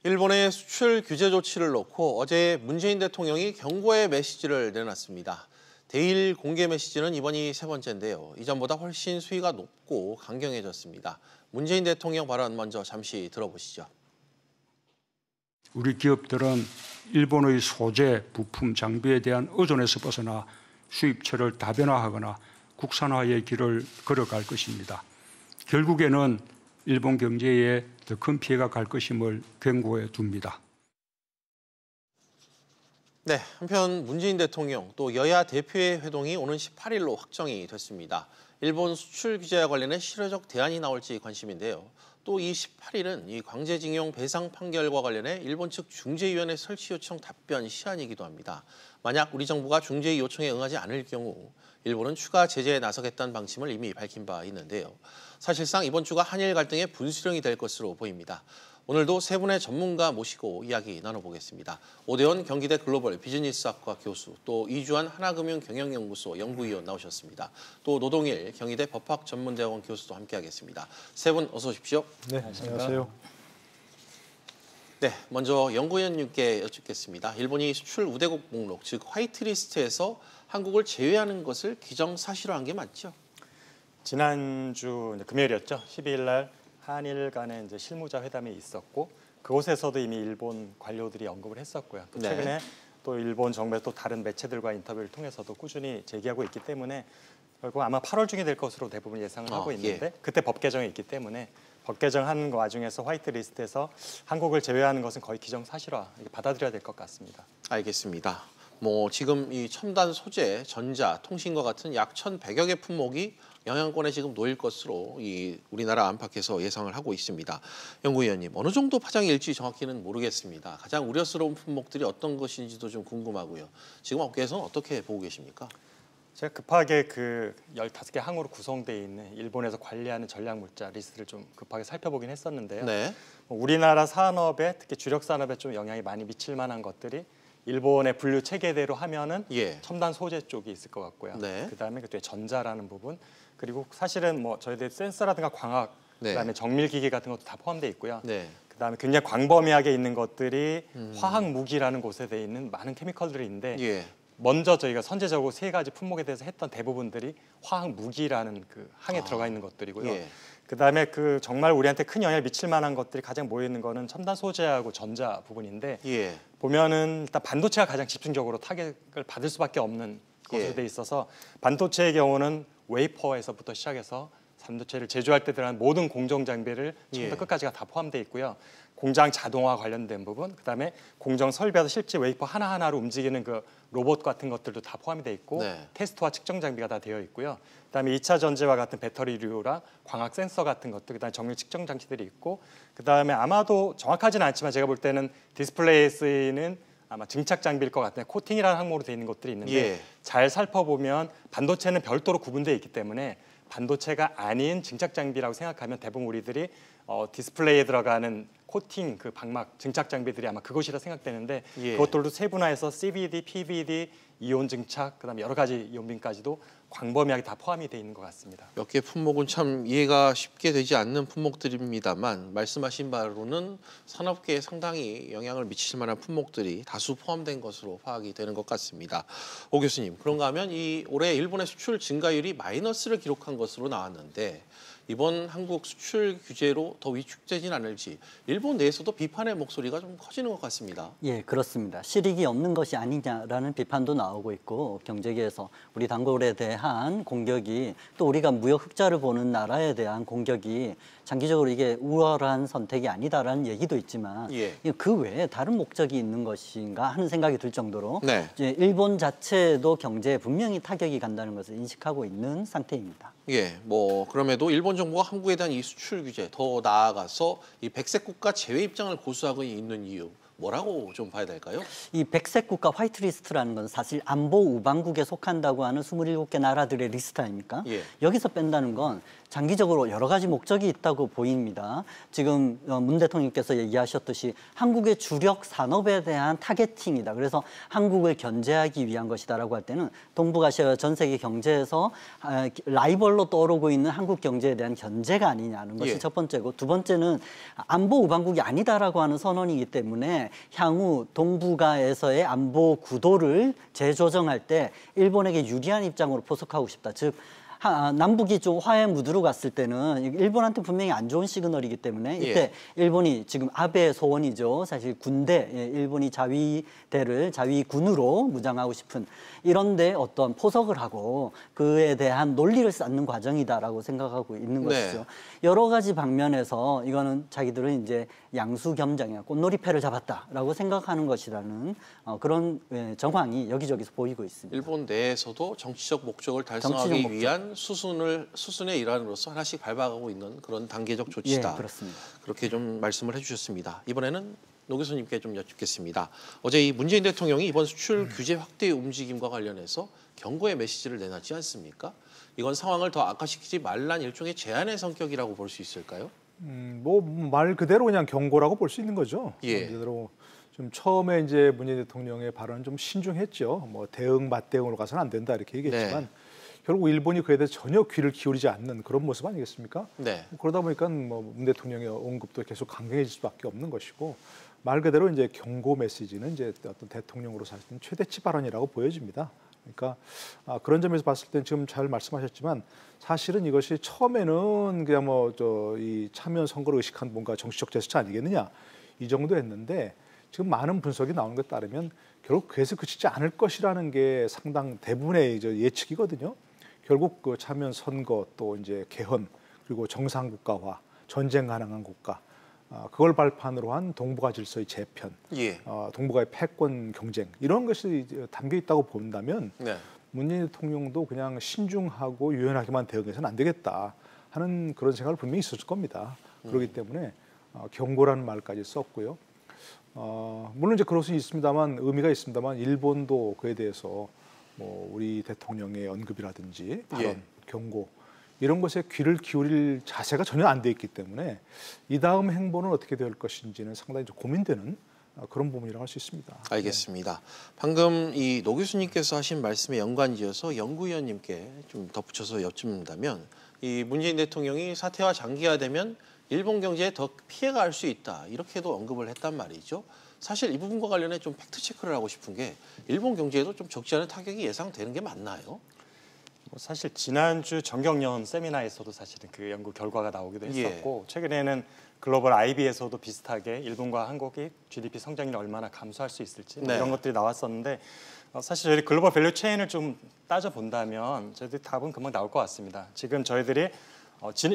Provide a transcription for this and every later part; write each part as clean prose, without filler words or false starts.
일본의 수출 규제 조치를 놓고 어제 문재인 대통령이 경고의 메시지를 내놨습니다. 대일 공개 메시지는 이번이 세 번째인데요. 이전보다 훨씬 수위가 높고 강경해졌습니다. 문재인 대통령 발언 먼저 잠시 들어보시죠. 우리 기업들은 일본의 소재, 부품, 장비에 대한 의존에서 벗어나 수입처를 다변화하거나 국산화의 길을 걸어갈 것입니다. 결국에는 일본 경제에 더 큰 피해가 갈 것임을 경고해 둡니다. 네, 한편 문재인 대통령 또 여야 대표의 회동이 오는 18일로 확정이 됐습니다. 일본 수출 규제와 관련해 실효적 대안이 나올지 관심인데요. 또 이 18일은 이 강제징용 배상 판결과 관련해 일본 측 중재위원회 설치 요청 답변 시한이기도 합니다. 만약 우리 정부가 중재위 요청에 응하지 않을 경우 일본은 추가 제재에 나서겠다는 방침을 이미 밝힌 바 있는데요. 사실상 이번 주가 한일 갈등의 분수령이 될 것으로 보입니다. 오늘도 세 분의 전문가 모시고 이야기 나눠보겠습니다. 오대원 경기대 글로벌 비즈니스학과 교수, 또 이주환 하나금융경영연구소 연구위원 나오셨습니다. 또 노동일 경희대 법학전문대학원 교수도 함께하겠습니다. 세 분 어서 오십시오. 네, 안녕하세요. 네, 먼저 연구위원님께 여쭙겠습니다. 일본이 수출 우대국 목록, 즉 화이트리스트에서 한국을 제외하는 것을 기정사실화한 게 맞죠? 지난주 금요일이었죠. 12일 날 한일 간의 이제 실무자 회담이 있었고 그곳에서도 이미 일본 관료들이 언급을 했었고요. 또 최근에 또 일본 정부의 또 다른 매체들과 인터뷰를 통해서도 꾸준히 제기하고 있기 때문에 결국 아마 8월 중에 될 것으로 대부분 예상을 하고 있는데 그때 법 개정이 있기 때문에 법 개정한 와중에서 화이트리스트에서 한국을 제외하는 것은 거의 기정사실화 이렇게 받아들여야 될 것 같습니다. 알겠습니다. 지금 이 첨단 소재, 전자, 통신과 같은 약 1,100여 개 품목이 영향권에 지금 놓일 것으로 우리나라 안팎에서 예상을 하고 있습니다. 연구위원님, 어느 정도 파장일지 정확히는 모르겠습니다. 가장 우려스러운 품목들이 어떤 것인지도 좀 궁금하고요. 지금 업계에서는 어떻게 보고 계십니까? 제가 급하게 그 15개 항으로 구성되어 있는 일본에서 관리하는 전략물자 리스트를 좀 급하게 살펴보긴 했었는데요. 네. 우리나라 산업에 특히 주력 산업에 좀 영향이 많이 미칠 만한 것들이 일본의 분류 체계대로 하면은 첨단 소재 쪽이 있을 것 같고요. 그다음에 그때 전자라는 부분 그리고 사실은 저희들 센서라든가 광학 그다음에 정밀기기 같은 것도 다 포함되어 있고요. 그다음에 굉장히 광범위하게 있는 것들이 화학 무기라는 곳에 돼 있는 많은 케미컬들이 있는데 먼저 저희가 선제적으로 세 가지 품목에 대해서 했던 대부분들이 화학 무기라는 그 항에 들어가 있는 것들이고요. 그다음에 그 정말 우리한테 큰 영향을 미칠 만한 것들이 가장 모여 있는 거는 첨단 소재하고 전자 부분인데 보면은 일단 반도체가 가장 집중적으로 타격을 받을 수밖에 없는 것으로 돼 있어서 반도체의 경우는 웨이퍼에서부터 시작해서 반도체를 제조할 때 들어간 모든 공정 장비를 처음부터 끝까지가 다 포함되어 있고요. 공장 자동화 관련된 부분, 그다음에 공정 설비에서 실제 웨이퍼 하나하나로 움직이는 그 로봇 같은 것들도 다 포함이 되어 있고 테스트와 측정 장비가 다 되어 있고요. 그다음에 2차 전지와 같은 배터리류랑 광학 센서 같은 것들, 그다음에 정밀 측정 장치들이 있고 그다음에 아마도 정확하지는 않지만 제가 볼 때는 디스플레이에 쓰이는 아마 증착 장비일 것 같은데 코팅이라는 항목으로 되어 있는 것들이 있는데 잘 살펴보면 반도체는 별도로 구분되어 있기 때문에 반도체가 아닌 증착 장비라고 생각하면 대부분 우리들이 디스플레이에 들어가는 코팅 그 방막 증착 장비들이 아마 그것이라 생각되는데 그것들도 세분화해서 CVD, PVD, 이온 증착, 그다음에 여러 가지 이온빈까지도 광범위하게 다 포함이 돼 있는 것 같습니다. 몇 개 품목은 참 이해가 쉽게 되지 않는 품목들입니다만 말씀하신 바로는 산업계에 상당히 영향을 미칠 만한 품목들이 다수 포함된 것으로 파악이 되는 것 같습니다. 오 교수님, 그런가 하면 올해 일본의 수출 증가율이 마이너스를 기록한 것으로 나왔는데 이번 한국 수출 규제로 더 위축되진 않을지 일본 내에서도 비판의 목소리가 좀 커지는 것 같습니다. 예, 그렇습니다. 실익이 없는 것이 아니냐라는 비판도 나오고 있고 경제계에서 우리 단골에 대한 공격이 또 우리가 무역 흑자를 보는 나라에 대한 공격이 장기적으로 이게 우월한 선택이 아니다라는 얘기도 있지만 그 외에 다른 목적이 있는 것인가 하는 생각이 들 정도로 이제 일본 자체도 경제에 분명히 타격이 간다는 것을 인식하고 있는 상태입니다. 그럼에도 일본 정부가 한국에 대한 이 수출 규제 더 나아가서 이 백색 국가 제외 입장을 고수하고 있는 이유 뭐라고 좀 봐야 될까요? 이 백색 국가 화이트리스트라는 건 사실 안보 우방국에 속한다고 하는 27개 나라들의 리스트 아닙니까? 예. 여기서 뺀다는 건 장기적으로 여러 가지 목적이 있다고 보입니다. 지금 문 대통령께서 얘기하셨듯이 한국의 주력 산업에 대한 타겟팅이다. 그래서 한국을 견제하기 위한 것이다라고 할 때는 동북아시아 전 세계 경제에서 라이벌로 떠오르고 있는 한국 경제에 대한 견제가 아니냐는 것이 첫 번째고, 두 번째는 안보 우방국이 아니다라고 하는 선언이기 때문에 향후 동북아에서의 안보 구도를 재조정할 때 일본에게 유리한 입장으로 포석하고 싶다. 즉 남북이 좀 화해 무드로 갔을 때는 일본한테 분명히 안 좋은 시그널이기 때문에 이때 일본이 지금 아베 소원이죠. 사실 군대, 일본이 자위대를 자위군으로 무장하고 싶은 이런데 어떤 포석을 하고 그에 대한 논리를 쌓는 과정이다라고 생각하고 있는 것이죠. 여러 가지 방면에서 이거는 자기들은 이제 양수겸장이야 꽃놀이패를 잡았다라고 생각하는 것이라는 그런 정황이 여기저기서 보이고 있습니다. 일본 내에서도 정치적 목적을 달성하기 위한 수순의 일환으로서 하나씩 밟아가고 있는 그런 단계적 조치다. 그렇습니다. 그렇게 좀 말씀을 해주셨습니다. 이번에는 노 교수님께 좀 여쭙겠습니다. 어제 이 문재인 대통령이 이번 수출 규제 확대 움직임과 관련해서 경고의 메시지를 내놨지 않습니까? 이건 상황을 더 악화시키지 말란 일종의 제안의 성격이라고 볼 수 있을까요? 뭐 말 그대로 그냥 경고라고 볼 수 있는 거죠. 그대로 좀 처음에 이제 문재인 대통령의 발언은 좀 신중했죠. 뭐 대응 맞대응으로 가서는 안 된다 이렇게 얘기했지만 결국 일본이 그에 대해서 전혀 귀를 기울이지 않는 그런 모습 아니겠습니까? 그러다 보니까 뭐 문 대통령의 언급도 계속 강경해질 수밖에 없는 것이고, 말 그대로 이제 경고 메시지는 이제 어떤 대통령으로 사실은 최대치 발언이라고 보여집니다. 그러니까 그런 점에서 봤을 땐 지금 잘 말씀하셨지만 사실은 이것이 처음에는 그냥 뭐 이 참여연 선거를 의식한 뭔가 정치적 제스처 아니겠느냐 이 정도 했는데, 지금 많은 분석이 나오는 것에 따르면 결국 그에서 그치지 않을 것이라는 게 상당 대부분의 예측이거든요. 결국 그 참여연 선거 또 이제 개헌 그리고 정상 국가화, 전쟁 가능한 국가, 그걸 발판으로 한 동북아 질서의 재편, 동북아의 패권 경쟁 이런 것이 담겨 있다고 본다면 문재인 대통령도 그냥 신중하고 유연하게만 대응해서는 안 되겠다 하는 그런 생각을 분명히 있었을 겁니다. 그렇기 때문에 경고라는 말까지 썼고요. 물론 이제 그럴 수 있습니다만 의미가 있습니다만 일본도 그에 대해서 뭐 우리 대통령의 언급이라든지 발언, 경고 이런 것에 귀를 기울일 자세가 전혀 안 돼 있기 때문에 이 다음 행보는 어떻게 될 것인지는 상당히 좀 고민되는 그런 부분이라고 할 수 있습니다. 알겠습니다. 방금 이 노 교수님께서 하신 말씀에 연관지어서 연구위원님께 좀 덧붙여서 여쭙는다면, 이 문재인 대통령이 사태가 장기화되면 일본 경제에 더 피해가 갈 수 있다 이렇게도 언급을 했단 말이죠. 사실 이 부분과 관련해 좀 팩트 체크를 하고 싶은 게, 일본 경제에도 좀 적지 않은 타격이 예상되는 게 맞나요? 사실 지난주 정경련 세미나에서도 사실은 그 연구 결과가 나오기도 했었고, 최근에는 글로벌 IB에서도 비슷하게 일본과 한국이 GDP 성장률이 얼마나 감소할 수 있을지 이런 것들이 나왔었는데, 사실 저희 글로벌 밸류 체인을 좀 따져본다면 저희들이 답은 금방 나올 것 같습니다. 지금 저희들이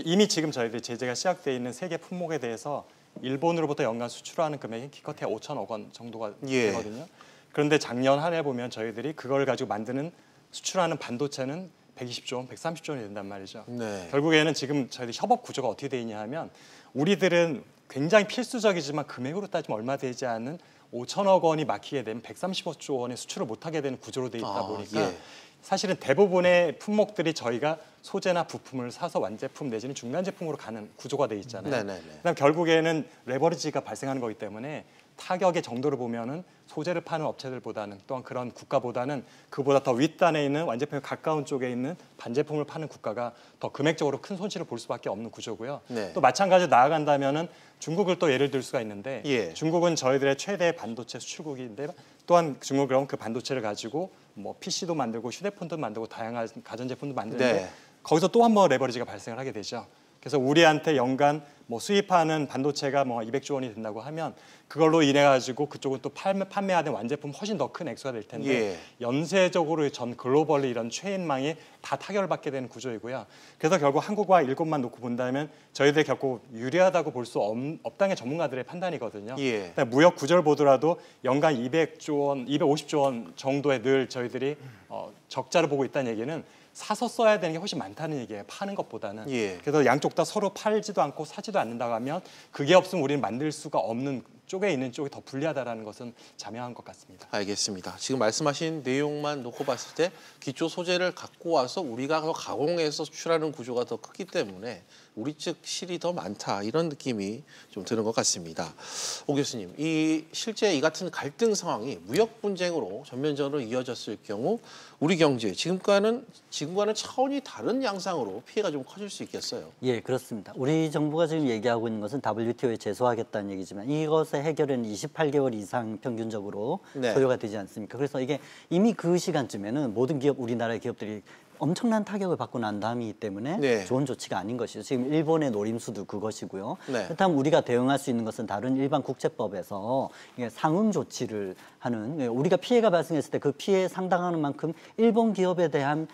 이미 지금 저희들이 제재가 시작되어 있는 세계 품목에 대해서 일본으로부터 연간 수출하는 금액이 기껏해야 5천억 원 정도가 되거든요. 그런데 작년 한 해 보면 저희들이 그걸 가지고 만드는 수출하는 반도체는 120조 원, 130조 원이 된단 말이죠. 결국에는 지금 저희들 협업 구조가 어떻게 돼 있냐 하면, 우리들은 굉장히 필수적이지만 금액으로 따지면 얼마 되지 않는 5천억 원이 막히게 되면 135조 원의 수출을 못하게 되는 구조로 돼 있다 보니까 사실은 대부분의 품목들이 저희가 소재나 부품을 사서 완제품 내지는 중간 제품으로 가는 구조가 돼 있잖아요. 그다음 결국에는 레버리지가 발생하는 거기 때문에 타격의 정도를 보면은 소재를 파는 업체들보다는, 또한 그런 국가보다는 그보다 더 윗단에 있는 완제품에 가까운 쪽에 있는 반제품을 파는 국가가 더 금액적으로 큰 손실을 볼 수밖에 없는 구조고요. 또 마찬가지로 나아간다면은 중국을 또 예를 들 수가 있는데, 중국은 저희들의 최대 반도체 수출국인데, 또한 중국은 그 반도체를 가지고 뭐 PC도 만들고 휴대폰도 만들고 다양한 가전제품도 만드는데 거기서 또 한 번 레버리지가 발생을 하게 되죠. 그래서 우리한테 연간 뭐 수입하는 반도체가 뭐 200조 원이 된다고 하면 그걸로 인해 가지고 그쪽은 또 판매하는 완제품 훨씬 더 큰 액수가 될 텐데 연쇄적으로 전 글로벌리 이런 체인망이 다 타격을 받게 되는 구조이고요. 그래서 결국 한국과 일본만 놓고 본다면 저희들이 결국 유리하다고 볼 수 없다는 게 전문가들의 판단이거든요. 무역 구조를 보더라도 연간 200조 원, 250조 원 정도에 늘 저희들이 적자를 보고 있다는 얘기는 사서 써야 되는 게 훨씬 많다는 얘기예요. 파는 것보다는. 그래서 양쪽 다 서로 팔지도 않고 사지도 않는다고 하면 그게 없으면 우리는 만들 수가 없는 쪼개 있는 쪽이 더 불리하다라는 것은 자명한 것 같습니다. 알겠습니다. 지금 말씀하신 내용만 놓고 봤을 때 기초 소재를 갖고 와서 우리가 더 가공해서 수출하는 구조가 더 크기 때문에 우리 측 실이 더 많다 이런 느낌이 좀 드는 것 같습니다. 오 교수님, 실제 이 같은 갈등 상황이 무역 분쟁으로 전면전으로 이어졌을 경우 우리 경제 지금과는 차원이 다른 양상으로 피해가 좀 커질 수 있겠어요. 예, 그렇습니다. 우리 정부가 지금 얘기하고 있는 것은 WTO에 제소하겠다는 얘기지만 이것의 해결은 28개월 이상 평균적으로 네. 소요가 되지 않습니까? 그래서 이게 이미 그 시간쯤에는 모든 우리나라의 기업들이 엄청난 타격을 받고 난 다음이기 때문에 네. 좋은 조치가 아닌 것이죠. 지금 일본의 노림수도 그것이고요. 네. 그렇다면 우리가 대응할 수 있는 것은 다른 일반 국제법에서 상응 조치를 하는, 우리가 피해가 발생했을 때 그 피해에 상당하는 만큼 일본 기업에 대한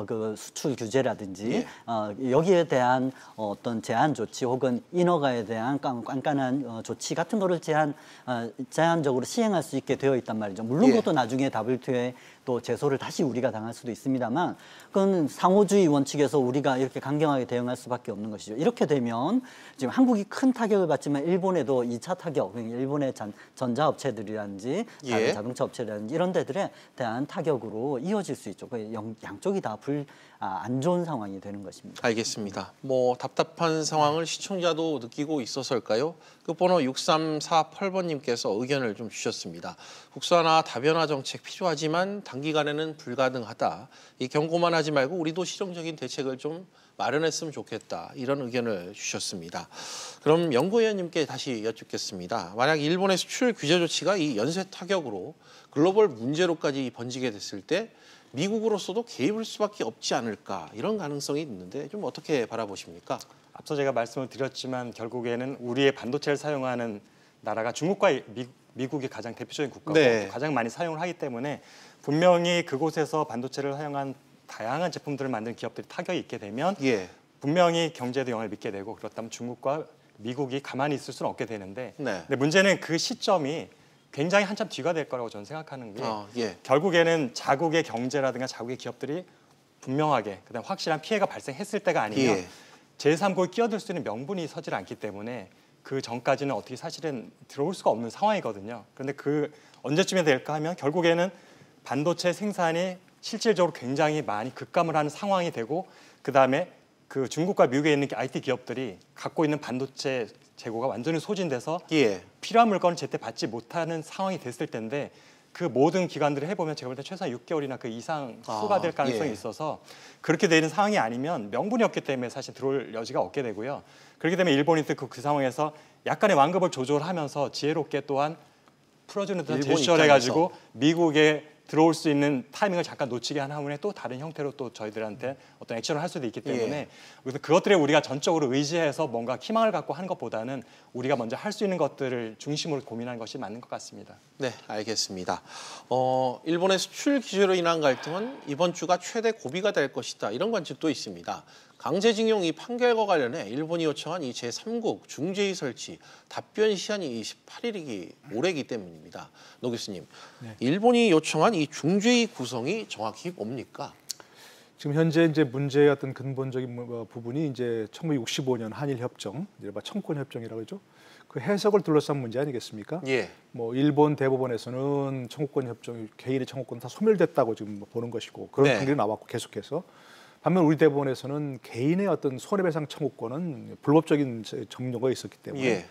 그 수출 규제라든지 예. 여기에 대한 어떤 제한 조치 혹은 인허가에 대한 깐깐한 조치 같은 거를 제한적으로 시행할 수 있게 되어 있단 말이죠. 물론 예. 그것도 나중에 WTO에 또 제소를 다시 우리가 당할 수도 있습니다만 그건 상호주의 원칙에서 우리가 이렇게 강경하게 대응할 수밖에 없는 것이죠. 이렇게 되면 지금 한국이 큰 타격을 받지만 일본에도 2차 타격, 일본의 전자업체들이라든지 다른 예. 자동차 업체라든지 이런 데들에 대한 타격으로 이어질 수 있죠. 양쪽이 다 안 좋은 상황이 되는 것입니다. 알겠습니다. 답답한 상황을 시청자도 느끼고 있어서일까요? 끝번호 6348번님께서 의견을 좀 주셨습니다. 국산화 다변화 정책 필요하지만 단기간에는 불가능하다. 이 경고만 하지 말고 우리도 실용적인 대책을 좀 마련했으면 좋겠다. 이런 의견을 주셨습니다. 그럼 연구위원님께 다시 여쭙겠습니다. 만약 일본의 수출 규제 조치가 이 연쇄 타격으로 글로벌 문제로까지 번지게 됐을 때 미국으로서도 개입할 수밖에 없지 않을까 이런 가능성이 있는데 좀 어떻게 바라보십니까? 앞서 제가 말씀을 드렸지만 결국에는 우리의 반도체를 사용하는 나라가 중국과 미국이 가장 대표적인 국가고 네. 가장 많이 사용을 하기 때문에 분명히 그곳에서 반도체를 사용한 다양한 제품들을 만든 기업들이 타격이 있게 되면 예. 분명히 경제에도 영향을 미치게 되고 그렇다면 중국과 미국이 가만히 있을 수는 없게 되는데 네. 근데 문제는 그 시점이 굉장히 한참 뒤가 될 거라고 저는 생각하는 게 예. 결국에는 자국의 경제라든가 자국의 기업들이 분명하게 그다음 확실한 피해가 발생했을 때가 아니면 예. 제3국에 끼어들 수 있는 명분이 서질 않기 때문에 그 전까지는 어떻게 사실은 들어올 수가 없는 상황이거든요. 그런데 그 언제쯤에 될까 하면 결국에는 반도체 생산이 실질적으로 굉장히 많이 급감을 하는 상황이 되고 그다음에 그 중국과 미국에 있는 IT 기업들이 갖고 있는 반도체 재고가 완전히 소진돼서 예. 필요한 물건을 제때 받지 못하는 상황이 됐을 텐데 그 모든 기관들을 해보면 제가 볼 때 최소한 6개월이나 그 이상 후가 될 가능성이 예. 있어서 그렇게 되는 상황이 아니면 명분이 없기 때문에 사실 들어올 여지가 없게 되고요. 그렇기 때문에 일본이 그 상황에서 약간의 완급을 조절하면서 지혜롭게 또한 풀어주는 듯한 제스처를 해가지고 미국에 들어올 수 있는 타이밍을 잠깐 놓치게 한 후에 또 다른 형태로 또 저희들한테 어떤 액션을 할 수도 있기 때문에 예. 그래서 그것들에 우리가 전적으로 의지해서 뭔가 희망을 갖고 하는 것보다는 우리가 먼저 할 수 있는 것들을 중심으로 고민하는 것이 맞는 것 같습니다. 네, 알겠습니다. 일본의 수출 규제로 인한 갈등은 이번 주가 최대 고비가 될 것이다. 이런 관측도 있습니다. 강제징용 이 판결과 관련해 일본이 요청한 이 제3국 중재위 설치 답변 시한이 18일이기 올해이기 때문입니다. 노 교수님, 네. 일본이 요청한 이 중재위 구성이 정확히 뭡니까? 지금 현재 이제 문제의 어떤 근본적인 부분이 이제 1965년 한일 협정, 이른바 청권 협정이라고 하죠. 그 해석을 둘러싼 문제 아니겠습니까? 예. 일본 대법원에서는 청구권 협정이 개인의 청구권 다 소멸됐다고 지금 보는 것이고 그런 네. 판결이 나왔고 계속해서 반면 우리 대법원에서는 개인의 어떤 손해배상 청구권은 불법적인 점유가 있었기 때문에 예.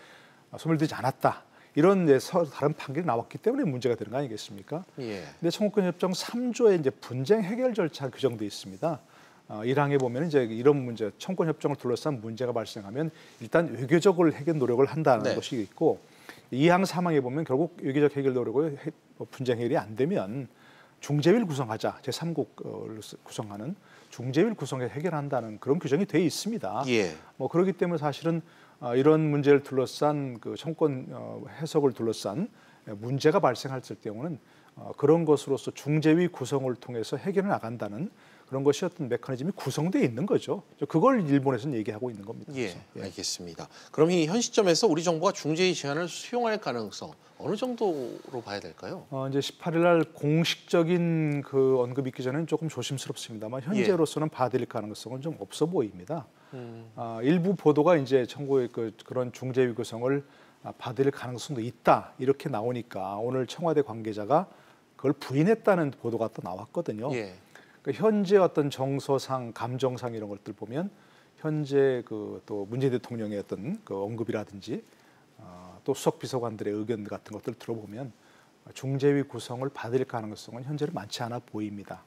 소멸되지 않았다. 이런 다른 판결이 나왔기 때문에 문제가 되는 거 아니겠습니까? 예. 근데 청구권 협정 3조에 이제 분쟁 해결 절차 규정돼 있습니다. 1항에 보면 이제 이런 문제, 청구권 협정을 둘러싼 문제가 발생하면 일단 외교적으로 해결 노력을 한다는 네. 것이 있고 2항, 3항에 보면 결국 외교적 해결 노력을 분쟁 해결이 안 되면 중재위를 구성하자, 제3국을 구성하는 중재위를 구성해 해결한다는 그런 규정이 돼 있습니다. 예. 그렇기 때문에 사실은 이런 문제를 둘러싼 그 청구권 해석을 둘러싼 문제가 발생했을 경우는 그런 것으로서 중재위 구성을 통해서 해결해 나간다는 그런 것이 어떤 메커니즘이 구성되어 있는 거죠. 그걸 일본에서는 얘기하고 있는 겁니다. 예, 알겠습니다. 그럼 이 현 시점에서 우리 정부가 중재위 제안을 수용할 가능성 어느 정도로 봐야 될까요? 이제 18일 날 공식적인 그 언급이 있기 전에는 조금 조심스럽습니다만 현재로서는 받아들일 가능성은 좀 없어 보입니다. 일부 보도가 이제 청구의 그런 중재위 구성을 받을 가능성도 있다 이렇게 나오니까 오늘 청와대 관계자가 그걸 부인했다는 보도가 또 나왔거든요. 예. 그러니까 현재 어떤 정서상, 감정상 이런 것들 보면 현재 또 문재인 대통령의 어떤 그 언급이라든지 또 수석 비서관들의 의견 같은 것들 들어보면 중재위 구성을 받을 가능성은 현재는 많지 않아 보입니다.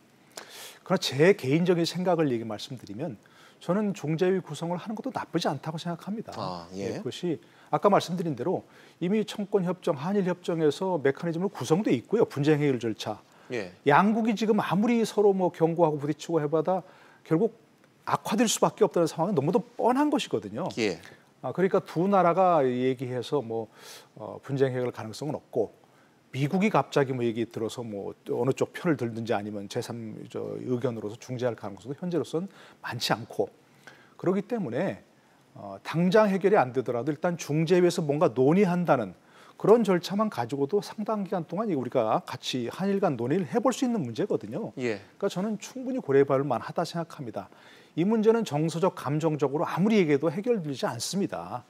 그러나 제 개인적인 생각을 말씀드리면 저는 중재위 구성을 하는 것도 나쁘지 않다고 생각합니다. 예. 그것이 아까 말씀드린 대로 이미 청권협정, 한일협정에서 메커니즘으로 구성돼 있고요. 분쟁 해결 절차. 예. 양국이 지금 아무리 서로 경고하고 부딪히고 해봐다 결국 악화될 수밖에 없다는 상황은 너무도 뻔한 것이거든요. 예. 그러니까 두 나라가 얘기해서 분쟁 해결 가능성은 없고 미국이 갑자기 얘기 들어서 어느 쪽 편을 들든지 아니면 제3 의견으로서 중재할 가능성도 현재로서는 많지 않고 그렇기 때문에 당장 해결이 안 되더라도 일단 중재위에서 뭔가 논의한다는 그런 절차만 가지고도 상당 기간 동안 우리가 같이 한일 간 논의를 해볼 수 있는 문제거든요. 예. 그러니까 저는 충분히 고려해볼 만하다 생각합니다. 이 문제는 정서적, 감정적으로 아무리 얘기해도 해결되지 않습니다.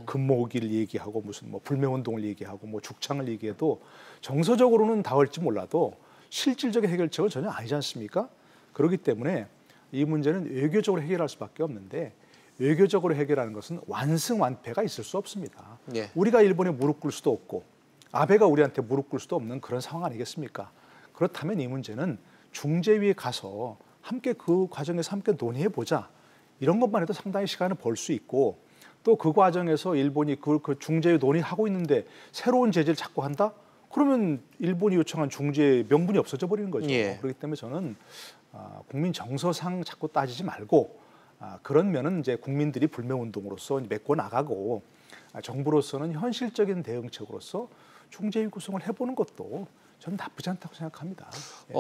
금모기를 얘기하고 무슨 불매운동을 얘기하고 죽창을 얘기해도 정서적으로는 닿을지 몰라도 실질적인 해결책은 전혀 아니지 않습니까? 그렇기 때문에 이 문제는 외교적으로 해결할 수밖에 없는데 외교적으로 해결하는 것은 완승완패가 있을 수 없습니다. 예. 우리가 일본에 무릎 꿇을 수도 없고 아베가 우리한테 무릎 꿇을 수도 없는 그런 상황 아니겠습니까? 그렇다면 이 문제는 중재위에 가서 함께 그 과정에서 함께 논의해보자. 이런 것만 해도 상당히 시간을 벌 수 있고 또 그 과정에서 일본이 그 중재위 논의하고 있는데 새로운 제재를 자꾸 한다? 그러면 일본이 요청한 중재 명분이 없어져 버리는 거죠. 예. 그렇기 때문에 저는 국민 정서상 자꾸 따지지 말고 그런 면은 이제 국민들이 불매운동으로서 메꿔 나가고 정부로서는 현실적인 대응책으로서 중재위 구성을 해보는 것도 저는 나쁘지 않다고 생각합니다. 예.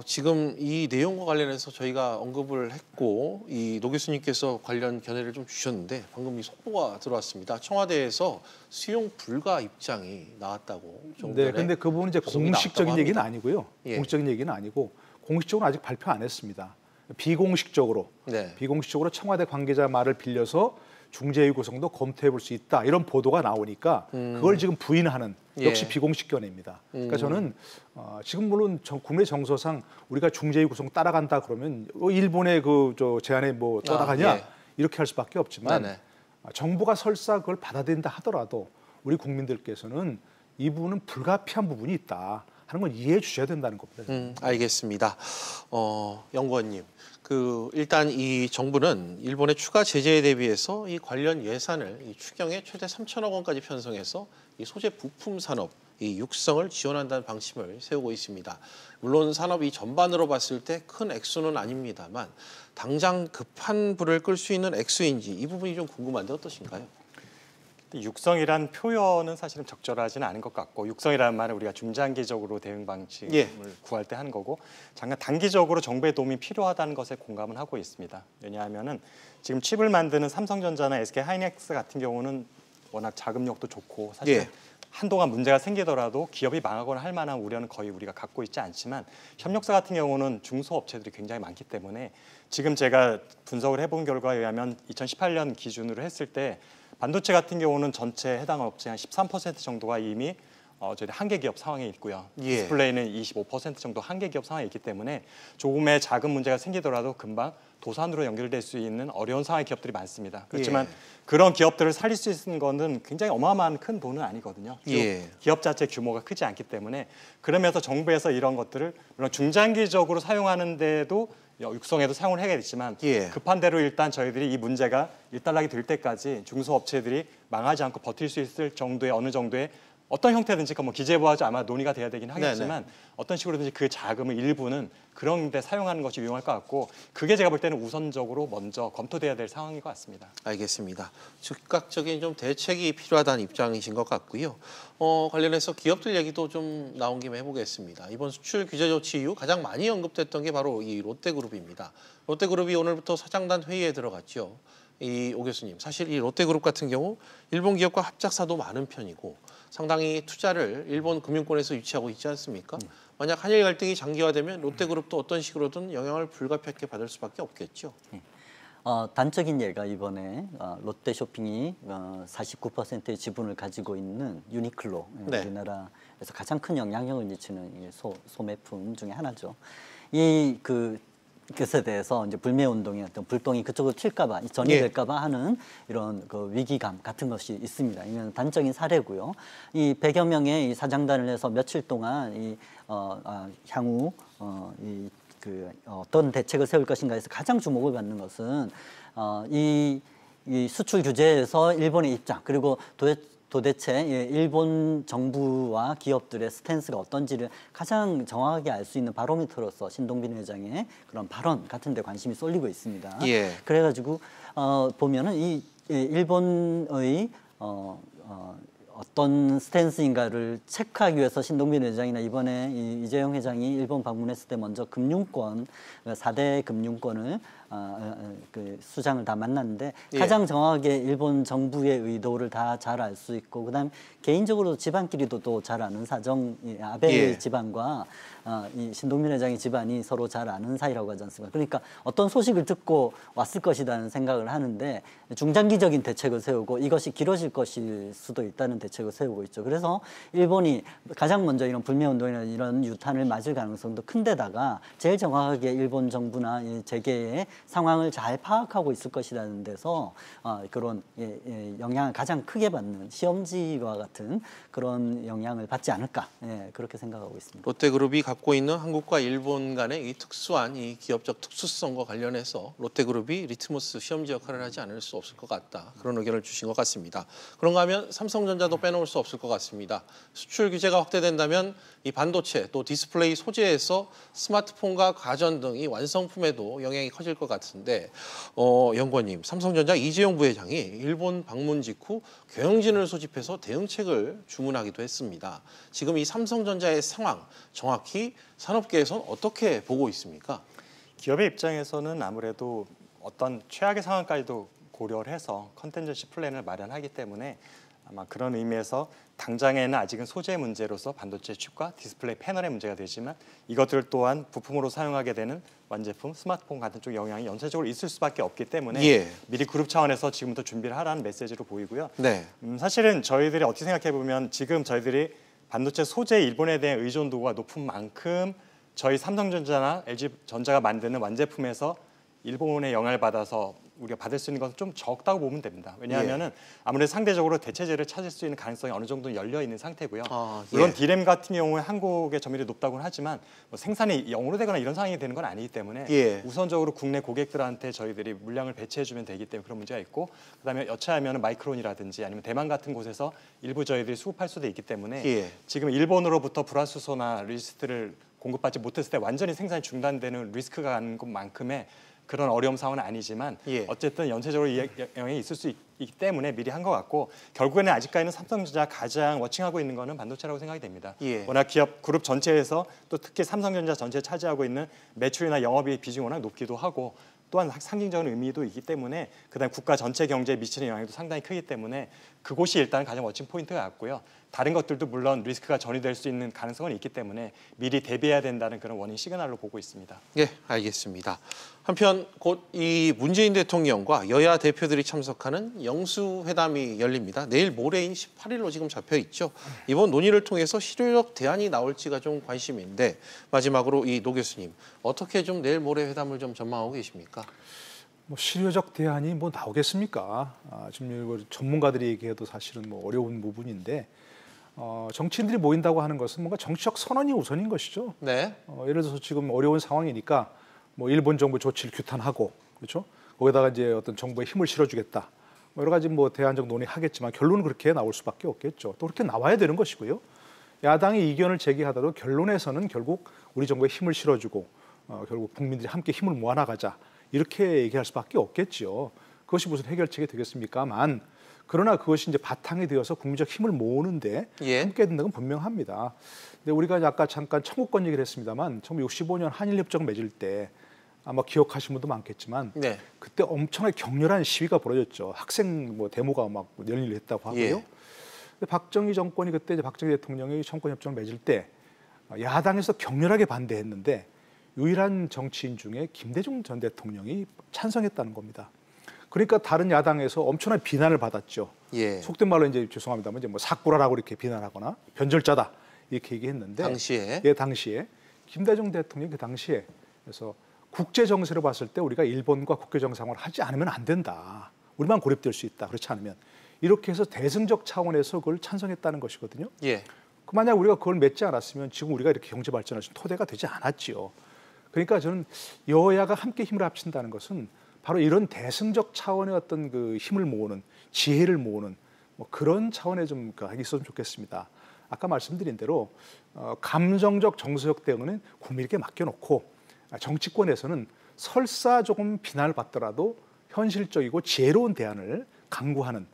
지금 이 내용과 관련해서 저희가 언급을 했고 노 교수님께서 관련 견해를 좀 주셨는데 방금 이 속보가 들어왔습니다. 청와대에서 수용 불가 입장이 나왔다고. 네, 근데 그 부분은 이제 공식적인 얘기는 아니고요. 예. 공식적인 얘기는 아니고 공식적으로 아직 발표 안 했습니다. 비공식적으로 청와대 관계자 말을 빌려서 중재위 구성도 검토해 볼 수 있다 이런 보도가 나오니까 그걸 지금 부인하는 역시 비공식 견해입니다. 그러니까 저는 지금 물론 국내 정서상 우리가 중재위 구성 따라간다 그러면 일본의 제안에 따라가냐 이렇게 할 수밖에 없지만 정부가 설사 그걸 받아들인다 하더라도 우리 국민들께서는 이 부분은 불가피한 부분이 있다 하는 걸 이해해 주셔야 된다는 겁니다. 알겠습니다. 연구원님. 일단 이 정부는 일본의 추가 제재에 대비해서 이 관련 예산을 이 추경에 최대 3천억 원까지 편성해서 이 소재 부품 산업 이 육성을 지원한다는 방침을 세우고 있습니다. 물론 산업이 전반으로 봤을 때 큰 액수는 아닙니다만 당장 급한 불을 끌 수 있는 액수인지 이 부분이 좀 궁금한데 어떠신가요? 육성이란 표현은 사실은 적절하지는 않은 것 같고 육성이라는 말은 우리가 중장기적으로 대응 방식을 구할 때 하는 거고 잠깐 단기적으로 정부의 도움이 필요하다는 것에 공감은 하고 있습니다. 왜냐하면은 지금 칩을 만드는 삼성전자나 SK 하이닉스 같은 경우는 워낙 자금력도 좋고 사실 한동안 문제가 생기더라도 기업이 망하거나 할 만한 우려는 거의 우리가 갖고 있지 않지만 협력사 같은 경우는 중소업체들이 굉장히 많기 때문에 지금 제가 분석을 해본 결과에 의하면 2018년 기준으로 했을 때 반도체 같은 경우는 전체 해당 업체 한 13% 정도가 이미 저희 한계 기업 상황에 있고요. 디스플레이는 25% 정도 한계 기업 상황에 있기 때문에 조금의 자금 문제가 생기더라도 금방 도산으로 연결될 수 있는 어려운 상황의 기업들이 많습니다. 그렇지만 그런 기업들을 살릴 수 있는 거는 굉장히 어마어마한 큰 돈은 아니거든요. 기업 자체 규모가 크지 않기 때문에 그러면서 정부에서 이런 것들을 물론 중장기적으로 사용하는데도 육성에도 사용을 해야겠지만 급한 대로 일단 저희들이 이 문제가 일단락이 될 때까지 중소업체들이 망하지 않고 버틸 수 있을 정도의 어느 정도의 어떤 형태든지 기재부하고 아마 논의가 돼야 되긴 하겠지만 어떤 식으로든지 그 자금의 일부는 그런 데 사용하는 것이 유용할 것 같고 그게 제가 볼 때는 우선적으로 먼저 검토돼야 될 상황인 것 같습니다. 알겠습니다. 즉각적인 좀 대책이 필요하다는 입장이신 것 같고요. 관련해서 기업들 얘기도 좀 나온 김에 해보겠습니다. 이번 수출 규제 조치 이후 가장 많이 언급됐던 게 바로 이 롯데그룹입니다. 롯데그룹이 오늘부터 사장단 회의에 들어갔죠. 오 교수님, 사실 이 롯데그룹 같은 경우 일본 기업과 합작사도 많은 편이고 상당히 투자를 일본 금융권에서 유치하고 있지 않습니까? 만약 한일 갈등이 장기화되면 롯데그룹도 어떤 식으로든 영향을 불가피하게 받을 수밖에 없겠죠. 단적인 예가 이번에 롯데쇼핑이 49%의 지분을 가지고 있는 유니클로, 네. 우리나라에서 가장 큰 영향력을 미치는 소매품 중에 하나죠. 그것에 대해서 이제 불매 운동의 어떤 불똥이 그쪽으로 튈까봐, 전이 될까봐 하는 이런 그 위기감 같은 것이 있습니다. 이건 단적인 사례고요. 이 100여 명의 이 사장단을 해서 며칠 동안 향후 어떤 대책을 세울 것인가 해서 가장 주목을 받는 것은 이 수출 규제에서 일본의 입장, 그리고 도대체 일본 정부와 기업들의 스탠스가 어떤지를 가장 정확하게 알 수 있는 바로미터로서 신동빈 회장의 그런 발언 같은 데 관심이 쏠리고 있습니다. 그래가지고 보면은 이 일본의 어떤 스탠스인가를 체크하기 위해서 신동빈 회장이나 이번에 이재용 회장이 일본 방문했을 때 먼저 금융권, 4대 금융권을 수장을 다 만났는데 가장 정확하게 일본 정부의 의도를 다 잘 알 수 있고, 그다음 개인적으로 집안끼리도 또 잘 아는 사정, 아베 집안과 이 신동빈 회장의 집안이 서로 잘 아는 사이라고 하지 않습니까? 그러니까 어떤 소식을 듣고 왔을 것이라는 생각을 하는데 중장기적인 대책을 세우고 이것이 길어질 것일 수도 있다는 대책을 세우고 있죠. 그래서 일본이 가장 먼저 이런 불매운동이나 이런 유탄을 맞을 가능성도 큰데다가 제일 정확하게 일본 정부나 재계의 상황을 잘 파악하고 있을 것이라는 데서 그런 영향을 가장 크게 받는 시험지와 같은 그런 영향을 받지 않을까, 그렇게 생각하고 있습니다. 롯데그룹이 갖고 있는 한국과 일본 간의 이 특수한 이 기업적 특수성과 관련해서 롯데그룹이 리트머스 시험지 역할을 하지 않을 수 없을 것 같다. 그런 의견을 주신 것 같습니다. 그런가 하면 삼성전자도 빼놓을 수 없을 것 같습니다. 수출 규제가 확대된다면 이 반도체 또 디스플레이 소재에서 스마트폰과 가전 등 이 완성품에도 영향이 커질 것 같은데 연구원님, 삼성전자 이재용 부회장이 일본 방문 직후 경영진을 소집해서 대응책을 주문하기도 했습니다. 지금 이 삼성전자의 상황 정확히 산업계에서는 어떻게 보고 있습니까? 기업의 입장에서는 아무래도 어떤 최악의 상황까지도 고려를 해서 컨텐전시 플랜을 마련하기 때문에 아마 그런 의미에서 당장에는 아직은 소재 문제로서 반도체 칩과 디스플레이 패널의 문제가 되지만 이것들 또한 부품으로 사용하게 되는 완제품, 스마트폰 같은 쪽 영향이 연쇄적으로 있을 수밖에 없기 때문에 미리 그룹 차원에서 지금부터 준비를 하라는 메시지로 보이고요. 사실은 저희들이 어떻게 생각해 보면 지금 저희들이 반도체 소재 일본에 대한 의존도가 높은 만큼 저희 삼성전자나 LG전자가 만드는 완제품에서 일본의 영향을 받아서 우리가 받을 수 있는 것은 좀 적다고 보면 됩니다. 왜냐하면은 아무래도 상대적으로 대체재를 찾을 수 있는 가능성이 어느 정도 열려 있는 상태고요. 물론 디램 같은 경우에 한국의 점유율이 높다고는 하지만 뭐 생산이 0으로 되거나 이런 상황이 되는 건 아니기 때문에 우선적으로 국내 고객들한테 저희들이 물량을 배치해주면 되기 때문에 그런 문제가 있고, 그다음에 여차하면 마이크론이라든지 아니면 대만 같은 곳에서 일부 저희들이 수급할 수도 있기 때문에 지금 일본으로부터 불화수소나 리스트를 공급받지 못했을 때 완전히 생산이 중단되는 리스크가 가는 것만큼의 그런 어려움 상황은 아니지만 어쨌든 연쇄적으로 영향이 있을 수 있기 때문에 미리 한 것 같고, 결국에는 아직까지는 삼성전자가 가장 워칭하고 있는 거는 반도체라고 생각이 됩니다. 워낙 기업 그룹 전체에서 또 특히 삼성전자 전체에 차지하고 있는 매출이나 영업이익 비중이 워낙 높기도 하고 또한 상징적인 의미도 있기 때문에 그다음 국가 전체 경제에 미치는 영향도 상당히 크기 때문에 그곳이 일단 가장 워칭 포인트가 같고요. 다른 것들도 물론 리스크가 전이될 수 있는 가능성은 있기 때문에 미리 대비해야 된다는 그런 워닝 시그널로 보고 있습니다. 네, 알겠습니다. 한편 곧 이 문재인 대통령과 여야 대표들이 참석하는 영수회담이 열립니다. 내일 모레인 18일로 지금 잡혀 있죠. 이번 논의를 통해서 실효적 대안이 나올지가 좀 관심인데, 마지막으로 이 노 교수님, 어떻게 좀 내일 모레 회담을 좀 전망하고 계십니까? 뭐 실효적 대안이 뭐 나오겠습니까? 지금 전문가들이 얘기해도 사실은 뭐 어려운 부분인데, 정치인들이 모인다고 하는 것은 뭔가 정치적 선언이 우선인 것이죠. 예를 들어서 지금 어려운 상황이니까 뭐 일본 정부 조치를 규탄하고, 그렇죠? 거기다가 이제 어떤 정부에 힘을 실어주겠다. 뭐 여러 가지 뭐 대안적 논의하겠지만 결론은 그렇게 나올 수밖에 없겠죠. 또 그렇게 나와야 되는 것이고요. 야당이 이견을 제기하더라도 결론에서는 결국 우리 정부에 힘을 실어주고 결국 국민들이 함께 힘을 모아나가자, 이렇게 얘기할 수밖에 없겠죠. 그것이 무슨 해결책이 되겠습니까만, 그러나 그것이 이제 바탕이 되어서 국민적 힘을 모으는데 함께 된다는 건 분명합니다. 근데 우리가 아까 잠깐 청구권 얘기를 했습니다만 1965년 한일협정 맺을 때 아마 기억하시는 분도 많겠지만 그때 엄청나게 격렬한 시위가 벌어졌죠. 학생 뭐 데모가 막 열리려 했다고 하고요. 근데 박정희 정권이 그때 이제 박정희 대통령이 청구권 협정을 맺을 때 야당에서 격렬하게 반대했는데 유일한 정치인 중에 김대중 전 대통령이 찬성했다는 겁니다. 그러니까 다른 야당에서 엄청난 비난을 받았죠. 예. 속된 말로 이제 죄송합니다만 이제 뭐 사꾸라라고 이렇게 비난하거나 변절자다 이렇게 얘기했는데 당시에 당시에 김대중 대통령이 그 당시에 그래서 국제 정세로 봤을 때 우리가 일본과 국교 정상을 하지 않으면 안 된다. 우리만 고립될 수 있다. 그렇지 않으면 이렇게 해서 대승적 차원에서 그걸 찬성했다는 것이거든요. 예. 만약 우리가 그걸 맺지 않았으면 지금 우리가 이렇게 경제 발전할 수 있는 토대가 되지 않았지요. 그러니까 저는 여야가 함께 힘을 합친다는 것은 바로 이런 대승적 차원의 어떤 그 힘을 모으는 지혜를 모으는 뭐 그런 차원에 좀 있었으면 좋겠습니다. 아까 말씀드린 대로 감정적 정서적 대응은 국민에게 맡겨놓고 정치권에서는 설사 조금 비난을 받더라도 현실적이고 지혜로운 대안을 강구하는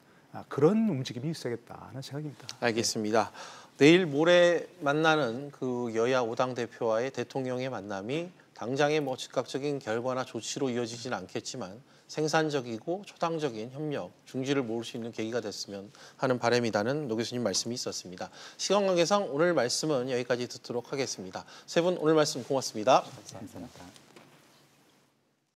그런 움직임이 있어야겠다는 생각입니다. 알겠습니다. 내일 모레 만나는 그 여야 5당 대표와의 대통령의 만남이 당장의 뭐 즉각적인 결과나 조치로 이어지지는 않겠지만 생산적이고 초당적인 협력, 중지를 모을 수 있는 계기가 됐으면 하는 바람이라는 노 교수님 말씀이 있었습니다. 시간 관계상 오늘 말씀은 여기까지 듣도록 하겠습니다. 세 분 오늘 말씀 고맙습니다. 감사합니다.